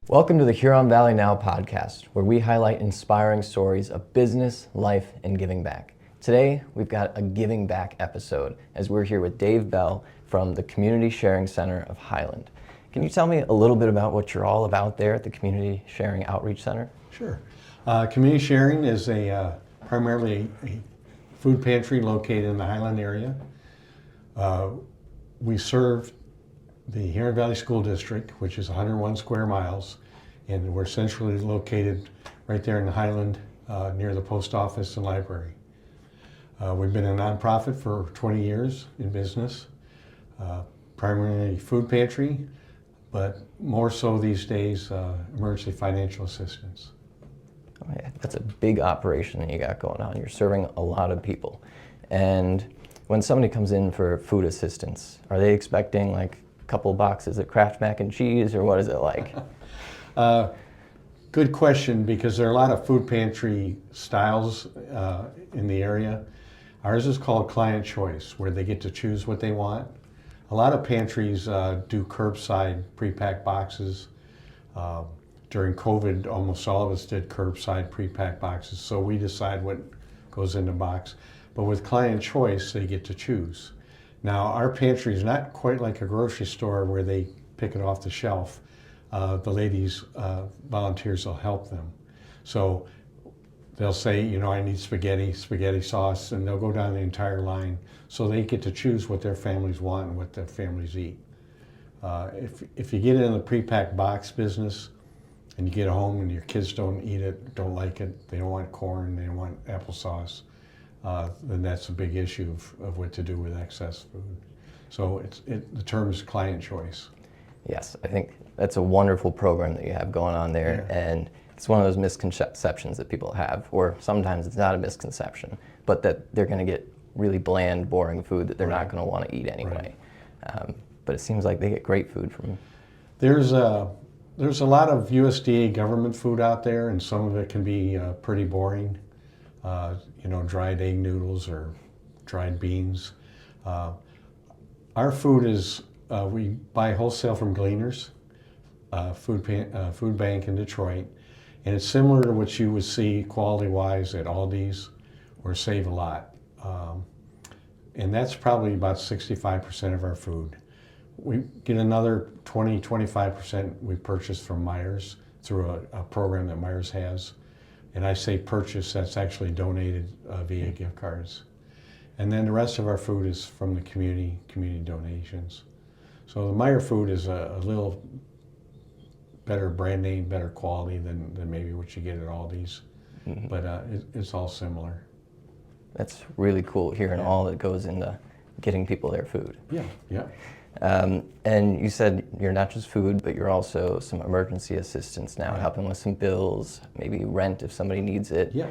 Welcome to the Huron Valley Now podcast, where we highlight inspiring stories of business, life, and giving back. Today, we've got a giving back episode as we're here with Dave Bell from the Community Sharing Center of Highland. Can you tell me a little bit about what you're all about there at the Community Sharing Outreach Center? Sure. Community Sharing is primarily a food pantry located in the Highland area. We serve the Huron Valley School District, which is 101 square miles, and we're centrally located right there in the Highland near the post office and library. We've been a nonprofit for 20 years in business, primarily food pantry, but more so these days, emergency financial assistance. Oh, yeah. That's a big operation that you got going on. You're serving a lot of people. And when somebody comes in for food assistance, are they expecting like couple boxes of Kraft mac and cheese, or what is it like? Good question, because there are a lot of food pantry styles in the area. Ours is called Client Choice, where they get to choose what they want. A lot of pantries do curbside pre-packed boxes. During COVID, almost all of us did curbside pre-packed boxes, so we decide what goes in the box. But with Client Choice, they get to choose. Now, our pantry is not quite like a grocery store where they pick it off the shelf. The ladies, volunteers will help them. So they'll say, I need spaghetti sauce, and they'll go down the entire line. So they get to choose what their families want and what their families eat. If you get in the pre-packed box business and you get home and your kids don't eat it, don't like it, they don't want corn, they don't want applesauce, then that's a big issue of what to do with excess food. So the term is Client Choice. Yes, I think that's a wonderful program that you have going on there, Yeah. and it's one of those misconceptions that people have, or sometimes it's not a misconception, but that they're going to get really bland, boring food that they're not going to want to eat anyway. Right. But it seems like they get great food from. There's a lot of USDA government food out there, and some of it can be pretty boring. Dried egg noodles or dried beans. Our food is, we buy wholesale from Gleaners, food bank in Detroit, and it's similar to what you would see quality-wise at Aldi's or Save a Lot. And that's probably about 65% of our food. We get another 20-25% we purchase from Myers through a program that Myers has. And I say purchase, that's actually donated via gift cards. And then the rest of our food is from the community donations. So the Meyer food is a little better brand name, better quality than maybe what you get at Aldi's. Mm-hmm. But it's all similar. That's really cool hearing all that goes into getting people their food. Yeah. And you said you're not just food, but you're also some emergency assistance now, Right. helping with some bills, maybe rent if somebody needs it. Yeah.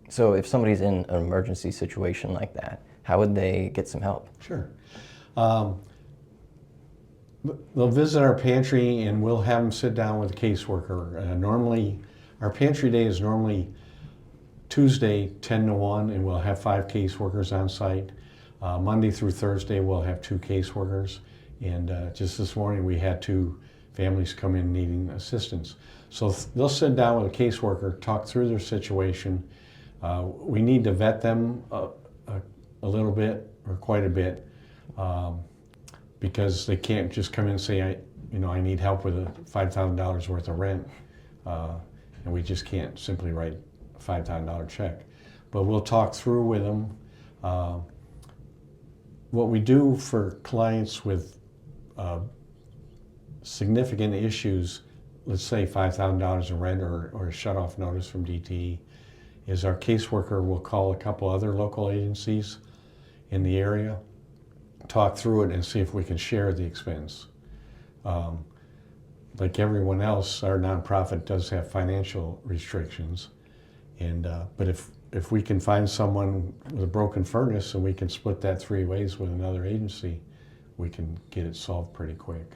So if somebody's in an emergency situation like that, how would they get some help? Sure. They'll visit our pantry and we'll have them sit down with a caseworker. Normally, our pantry day is normally Tuesday 10 to 1, and we'll have 5 caseworkers on site. Monday through Thursday, we'll have 2 caseworkers, and just this morning we had 2 families come in needing assistance. So they'll sit down with a caseworker, talk through their situation. We need to vet them a little bit, or quite a bit, because they can't just come in and say, I need help with $5,000 worth of rent, and we just can't simply write a $5,000 check. But we'll talk through with them. What we do for clients with significant issues, let's say $5,000 in rent or a shut-off notice from DTE, is our caseworker will call a couple other local agencies in the area, talk through it, and see if we can share the expense. Like everyone else, our nonprofit does have financial restrictions, but if we can find someone with a broken furnace and we can split that 3 ways with another agency, we can get it solved pretty quick.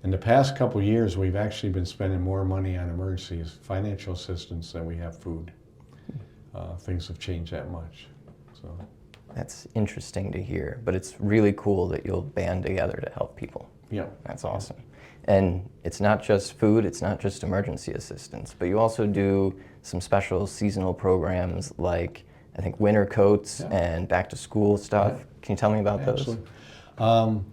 In the past couple of years, we've actually been spending more money on emergencies, financial assistance, than we have food. Things have changed that much. So That's interesting to hear, but it's really cool that you'll band together to help people. yeah, That's awesome. And it's not just food, it's not just emergency assistance, but you also do some special seasonal programs like, I think, winter coats and back to school stuff. Yeah. Can you tell me about those? Absolutely.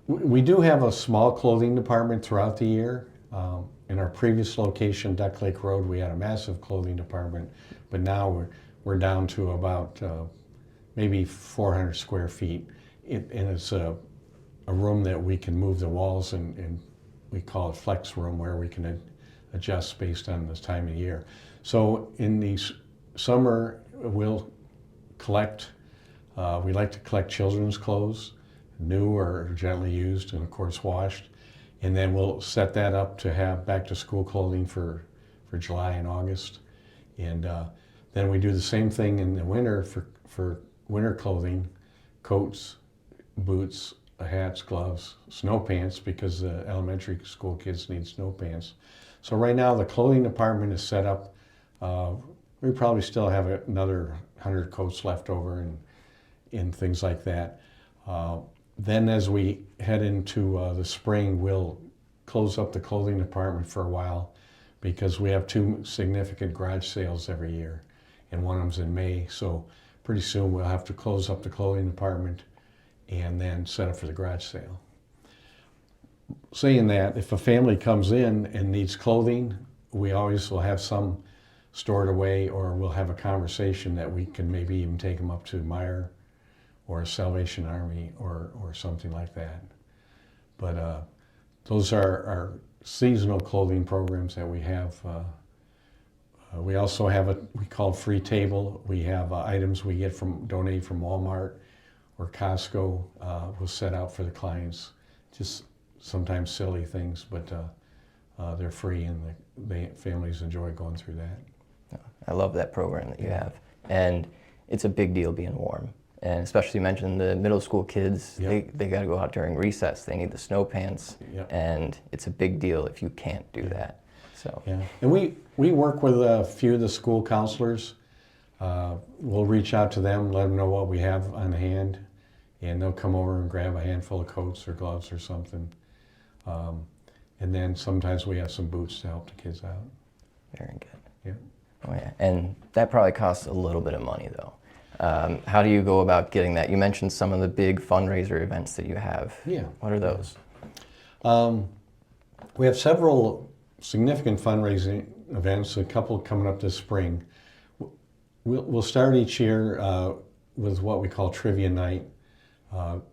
We do have a small clothing department throughout the year. In our previous location, Duck Lake Road, we had a massive clothing department, but now we're down to about maybe 400 square feet. And it's a room that we can move the walls, and we call it flex room, where we can adjust based on the time of year. So in the summer, we'll collect, we like to collect children's clothes, new or gently used, and of course washed. And then we'll set that up to have back to school clothing for July and August. And then we do the same thing in the winter for winter clothing, coats, boots, hats, gloves, snow pants, because the elementary school kids need snow pants. So right now the clothing department is set up. We probably still have another 100 coats left over and things like that. Then as we head into the spring, we'll close up the clothing department for a while, because we have 2 significant garage sales every year, and one of them's in May. So pretty soon we'll have to close up the clothing department and then set up for the garage sale. Saying that, if a family comes in and needs clothing, we always will have some stored away, or we'll have a conversation that we can maybe even take them up to Meijer or Salvation Army or something like that. But those are our seasonal clothing programs that we have. We also have we call free table. We have items we get donate from Walmart or Costco. We'll set out for the clients. Just sometimes silly things, but they're free, and the families enjoy going through that. I love that program that you have. And it's a big deal being warm. And especially, you mentioned the middle school kids, they got to go out during recess. They need the snow pants, and it's a big deal if you can't do that. So and we work with a few of the school counselors. We'll reach out to them, let them know what we have on hand, and they'll come over and grab a handful of coats or gloves or something. And then sometimes we have some boots to help the kids out. Very good. Yeah. Oh yeah, and that probably costs a little bit of money though. How do you go about getting that? You mentioned some of the big fundraiser events that you have. Yeah. What are those? We have several significant fundraising events, a couple coming up this spring. We'll start each year with what we call Trivia Night,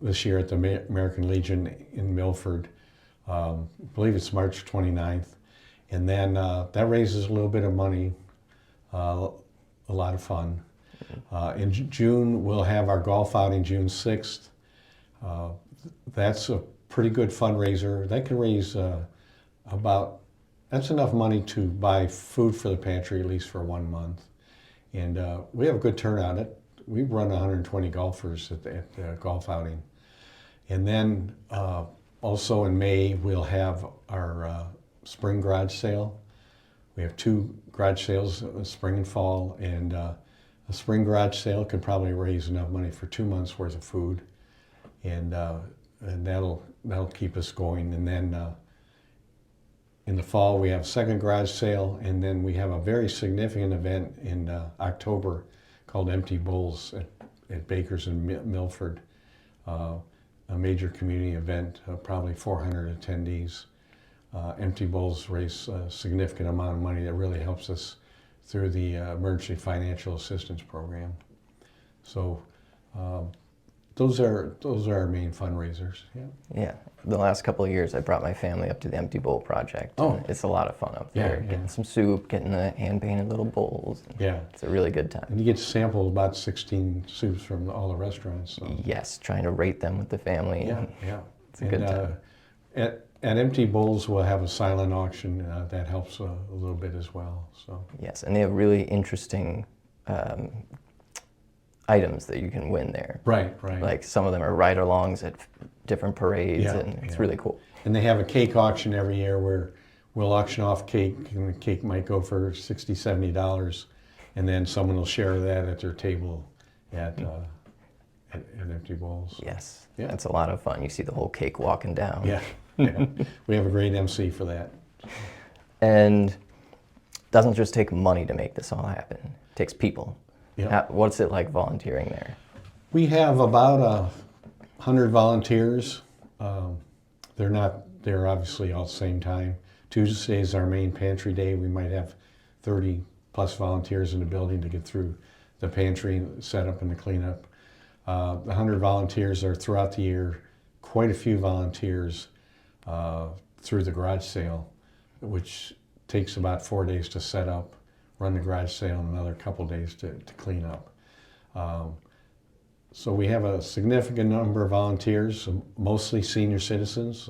this year at the American Legion in Milford. I believe it's March 29th. And then that raises a little bit of money, a lot of fun. In June, we'll have our golf outing June 6th. That's a pretty good fundraiser. That can raise that's enough money to buy food for the pantry, at least for 1 month. And we have a good turnout. We've run 120 golfers at the golf outing. And then also in May, we'll have our spring garage sale. We have 2 garage sales, spring and fall, and a spring garage sale could probably raise enough money for 2 months worth of food, and that'll keep us going. And then in the fall we have a second garage sale, and then we have a very significant event in October called Empty Bowls at Baker's in Milford, a major community event, probably 400 attendees. Empty Bowls raise a significant amount of money that really helps us through the Emergency Financial Assistance Program. So those are our main fundraisers. Yeah. The last couple of years, I brought my family up to the Empty Bowl Project. Oh. It's a lot of fun up there. Getting some soup, getting the hand-painted little bowls. It's a really good time. And you get to sample about 16 soups from all the restaurants. So. Yes, trying to rate them with the family. It's a good time. At Empty Bowls, we'll have a silent auction that helps a little bit as well. So. Yes, and they have really interesting items that you can win there. Right. Like some of them are ride-alongs at different parades, and it's really cool. And they have a cake auction every year where we'll auction off cake, and the cake might go for $60, $70, and then someone will share that at their table at Empty Bowls. Yes, that's a lot of fun. You see the whole cake walking down. Yeah. We have a great MC for that. And it doesn't just take money to make this all happen. It takes people. Yep. What's it like volunteering there? We have about 100 volunteers. They're obviously all at the same time. Tuesday is our main pantry day. We might have 30 plus volunteers in the building to get through the pantry setup and the cleanup. The 100 volunteers are throughout the year. Quite a few volunteers through the garage sale, which takes about 4 days to set up, run the garage sale, and another couple days to clean up. So we have a significant number of volunteers, mostly senior citizens.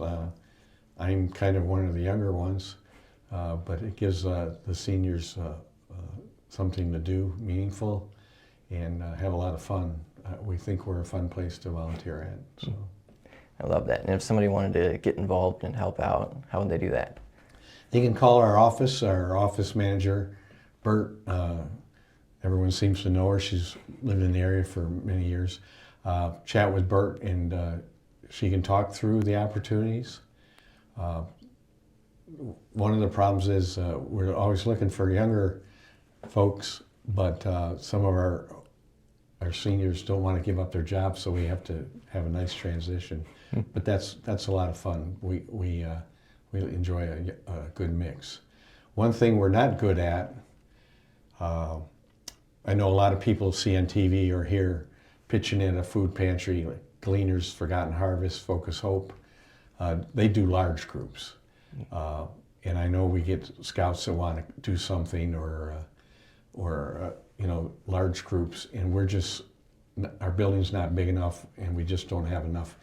I'm kind of one of the younger ones, but it gives the seniors something to do, meaningful, and have a lot of fun. We think we're a fun place to volunteer at. So. I love that. And if somebody wanted to get involved and help out, how would they do that? They can call our office manager, Bert. Everyone seems to know her. She's lived in the area for many years. Chat with Bert, and she can talk through the opportunities. One of the problems is we're always looking for younger folks, but some of our seniors don't want to give up their jobs, so we have to have a nice transition. But that's a lot of fun. We enjoy a good mix. One thing we're not good at, I know a lot of people see on TV or hear pitching in a food pantry, like Gleaners, Forgotten Harvest, Focus Hope. They do large groups. And I know we get scouts that want to do something or large groups, and our building's not big enough, and we just don't have enough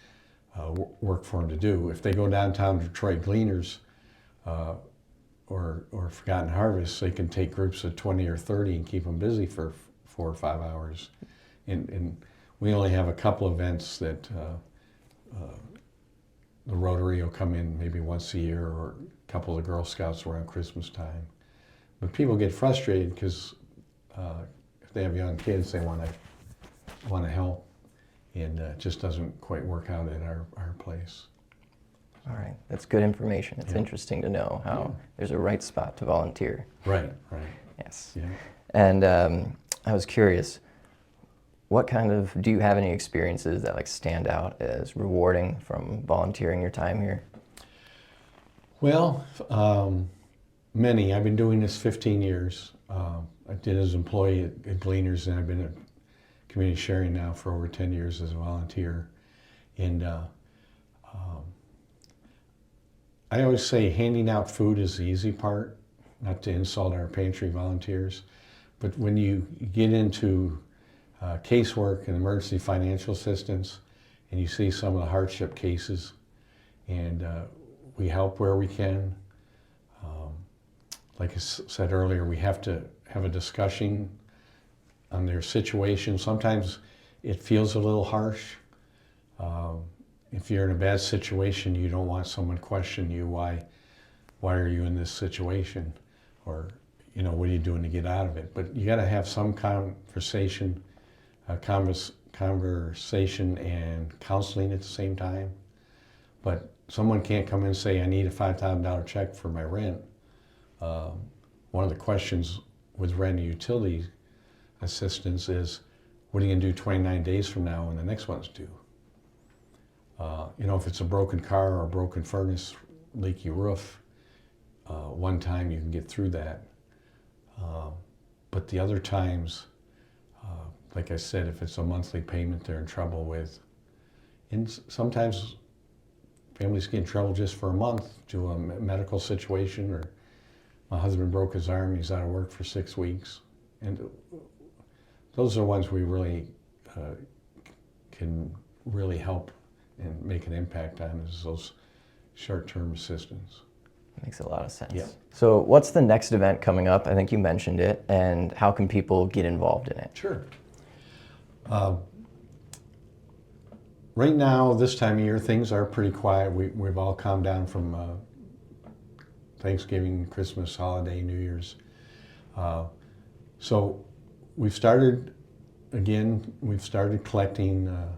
work for them to do. If they go downtown to Detroit Gleaners or Forgotten Harvest, they can take groups of 20 or 30 and keep them busy for 4 or 5 hours. And we only have a couple events that the Rotary will come in maybe once a year, or a couple of the Girl Scouts around Christmas time. But people get frustrated because if they have young kids, they want to help, and it just doesn't quite work out at our place. All right, that's good information. It's interesting to know how there's a right spot to volunteer. Right. Yes. Yeah. And I was curious, do you have any experiences that stand out as rewarding from volunteering your time here? Well, many. I've been doing this 15 years. I did as an employee at Gleaners, and I've been at community sharing now for over 10 years as a volunteer. And I always say handing out food is the easy part, not to insult our pantry volunteers. But when you get into casework and emergency financial assistance, and you see some of the hardship cases, and we help where we can. Like I said earlier, we have to have a discussion on their situation. Sometimes it feels a little harsh. If you're in a bad situation, you don't want someone questioning you, why are you in this situation? Or, what are you doing to get out of it? But you got to have some conversation and counseling at the same time. But someone can't come in and say, I need a $5,000 check for my rent. One of the questions with rent and utility assistance is, what are you going to do 29 days from now when the next one's due? If it's a broken car or a broken furnace, leaky roof, one time you can get through that. But the other times, like I said, if it's a monthly payment they're in trouble with, and sometimes families get in trouble just for a month due to a medical situation, or my husband broke his arm, he's out of work for 6 weeks. And those are ones we really can really help and make an impact on, is those short-term assistance. Makes a lot of sense. Yeah. So what's the next event coming up? I think you mentioned it, and how can people get involved in it? Sure. Right now, this time of year, things are pretty quiet. We've all calmed down from Thanksgiving, Christmas, holiday, New Year's. So we've started collecting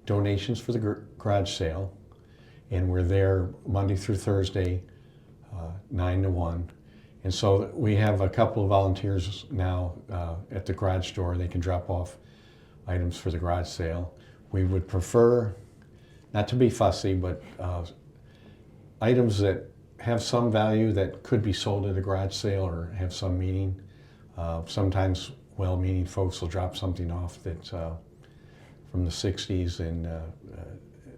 donations for the garage sale. and we're there Monday through Thursday, 9 to 1. And so we have a couple of volunteers now at the garage door. They can drop off items for the garage sale. We would prefer not to be fussy, but items that have some value that could be sold at a garage sale or have some meaning. Sometimes well-meaning folks will drop something off that's from the 60s, and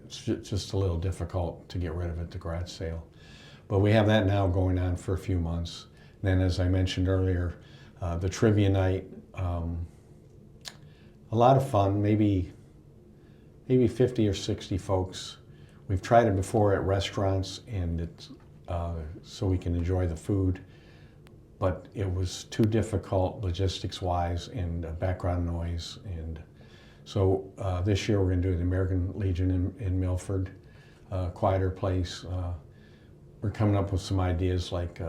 it's just a little difficult to get rid of at the garage sale. But we have that now going on for a few months. And then, as I mentioned earlier, the trivia night, a lot of fun, maybe 50 or 60 folks. We've tried it before at restaurants, and it's so we can enjoy the food, but it was too difficult logistics-wise and background noise. And so this year we're going to do the American Legion in Milford, quieter place. We're coming up with some ideas like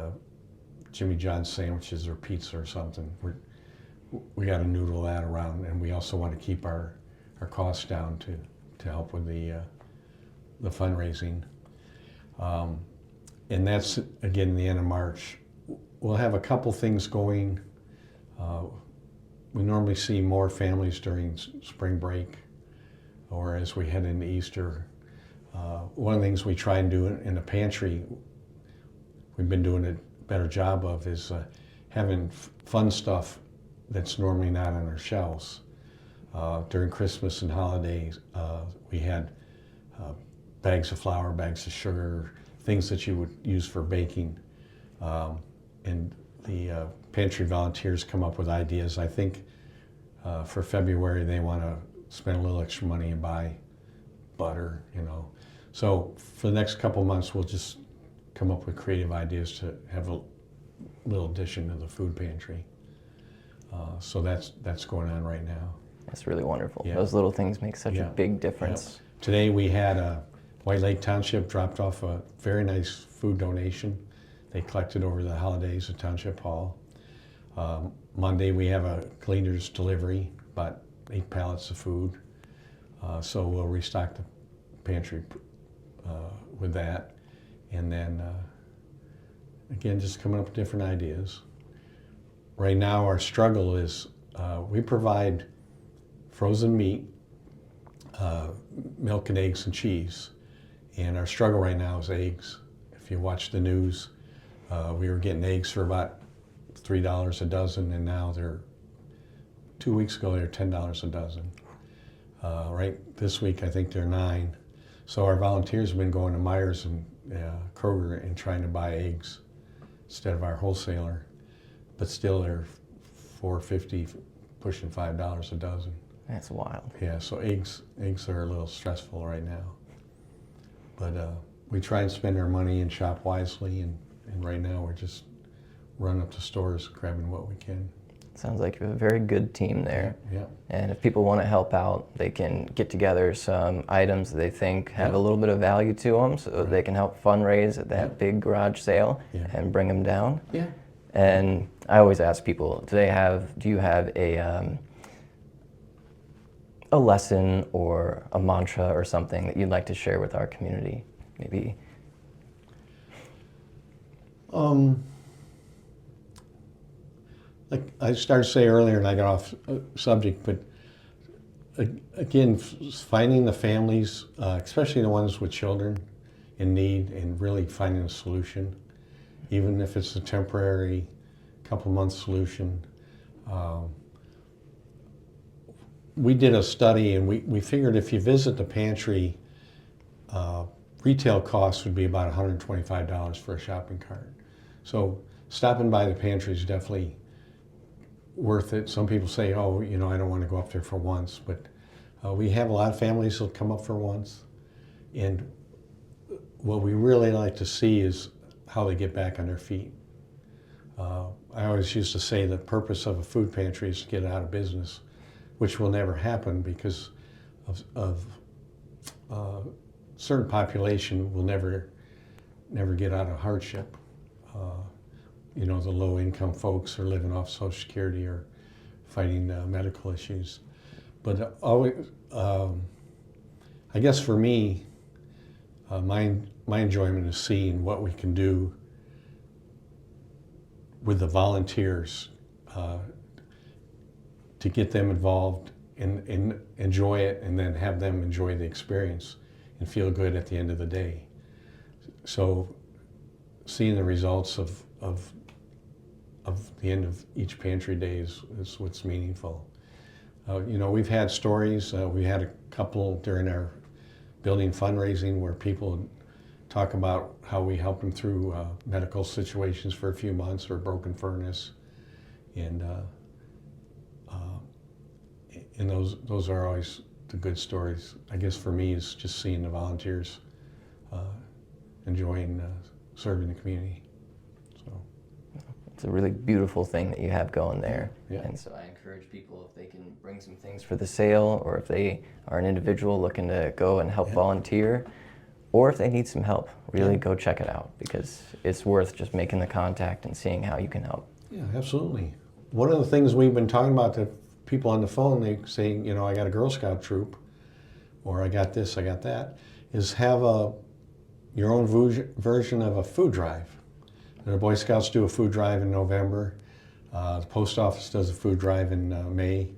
Jimmy John's sandwiches or pizza or something. We got to noodle that around, and we also want to keep our costs down to help with the fundraising. And that's, again, the end of March. We'll have a couple things going. We normally see more families during spring break or as we head into Easter. One of the things we try and do in the pantry, we've been doing a better job of, is having fun stuff that's normally not on our shelves. During Christmas and holidays, we had bags of flour, bags of sugar, things that you would use for baking. And the pantry volunteers come up with ideas. I think for February they want to spend a little extra money and buy butter, you know. So for the next couple months we'll just come up with creative ideas to have a little addition to the food pantry. So that's going on right now. That's really wonderful. Yeah. Those little things make such a Yeah. big difference. Yeah. Today we had White Lake Township dropped off a very nice food donation. They collected over the holidays at Township Hall. Monday we have a cleaner's delivery, about 8 pallets of food. So we'll restock the pantry with that. And then, again, just coming up with different ideas. Right now our struggle is we provide frozen meat, milk and eggs and cheese. And our struggle right now is eggs. If you watch the news, we were getting eggs for about $3 a dozen, and now 2 weeks ago they were $10 a dozen. Right this week I think they're $9. So our volunteers have been going to Myers and Kroger and trying to buy eggs instead of our wholesaler, but still they're $4.50, pushing $5 a dozen. That's wild. Yeah, so eggs are a little stressful right now. But we try and spend our money and shop wisely, and right now we're just running up to stores, grabbing what we can. Sounds like you have a very good team there. Yeah. And if people want to help out, they can get together some items that they think have a little bit of value to them, so they can help fundraise at that big garage sale and bring them down. Yeah. And I always ask people, do you have a lesson or a mantra or something that you'd like to share with our community? Maybe. Like I started to say earlier, and I got off subject, but again, finding the families, especially the ones with children in need, and really finding a solution, even if it's a temporary, couple-month solution. We did a study, and we figured if you visit the pantry, retail costs would be about $125 for a shopping cart. So stopping by the pantry is definitely worth it. Some people say, oh, you know, I don't want to go up there for once, but we have a lot of families that'll come up for once. And what we really like to see is how they get back on their feet. I always used to say the purpose of a food pantry is to get it out of business, which will never happen because of certain population will never get out of hardship. You know, the low-income folks are living off Social Security or fighting medical issues. But always, I guess for me, my enjoyment is seeing what we can do with the volunteers to get them involved and enjoy it, and then have them enjoy the experience and feel good at the end of the day. So seeing the results of the end of each pantry day is what's meaningful. We've had stories. We had a couple during our building fundraising where people talk about how we help them through medical situations for a few months, or a broken furnace, and those are always the good stories. I guess for me, it's just seeing the volunteers enjoying serving the community. So it's a really beautiful thing that you have going there. Yeah. And so I encourage people, if they can bring some things for the sale, or if they are an individual looking to go and help volunteer, or if they need some help, really go check it out, because it's worth just making the contact and seeing how you can help. Yeah, absolutely. One of the things we've been talking about to people on the phone, they say, I got a Girl Scout troop, or I got this, I got that, is have your own version of a food drive. The Boy Scouts do a food drive in November. The post office does a food drive in May.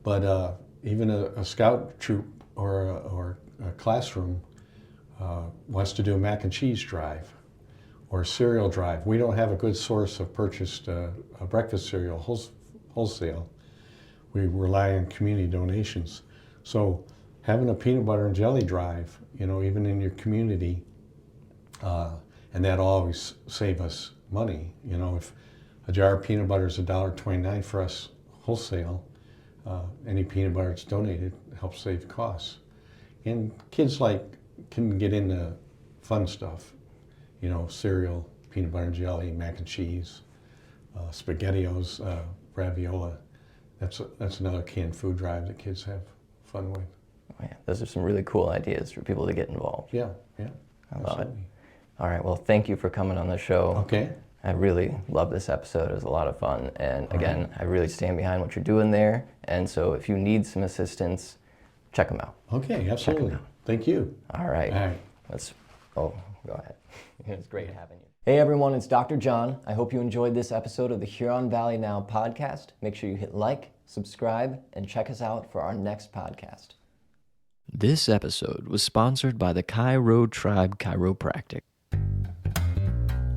But even a scout troop or a classroom wants to do a mac and cheese drive or a cereal drive. We don't have a good source of purchased breakfast cereal wholesale. We rely on community donations. So having a peanut butter and jelly drive, even in your community, and that'll always save us money. If a jar of peanut butter is $1.29 for us wholesale, any peanut butter that's donated helps save costs. And kids can get into fun stuff, cereal, peanut butter and jelly, mac and cheese, SpaghettiOs, raviola. That's another canned food drive that kids have fun with. Oh, yeah. Those are some really cool ideas for people to get involved. Yeah, I love it. All right, well, thank you for coming on the show. Okay. I really love this episode. It was a lot of fun. And again, I really stand behind what you're doing there. And so if you need some assistance, check them out. Okay, absolutely. Thank you. All right. All right. Go ahead. It's great having you. Hey everyone, it's Dr. John. I hope you enjoyed this episode of the Huron Valley Now podcast. Make sure you hit like, subscribe, and check us out for our next podcast. This episode was sponsored by the Rho Tribe Chiropractic.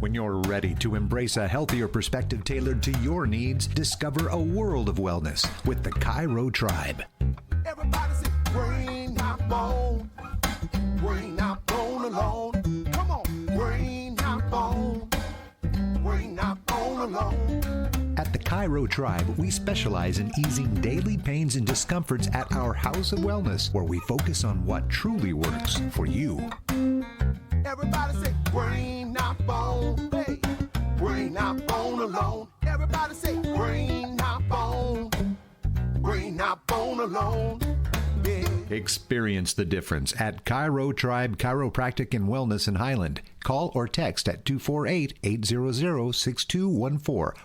When you're ready to embrace a healthier perspective tailored to your needs, discover a world of wellness with the Rho Tribe. Everybody say, bring not bone alone. Come on, bring not bone alone. At the Rho Tribe, we specialize in easing daily pains and discomforts at our House of Wellness, where we focus on what truly works for you. Everybody say, bring not bone, hey, bring not bone alone. Everybody say, bring not bone alone. Yeah. Experience the difference at Rho Tribe Chiropractic and Wellness in Highland. Call or text at 248-800-6214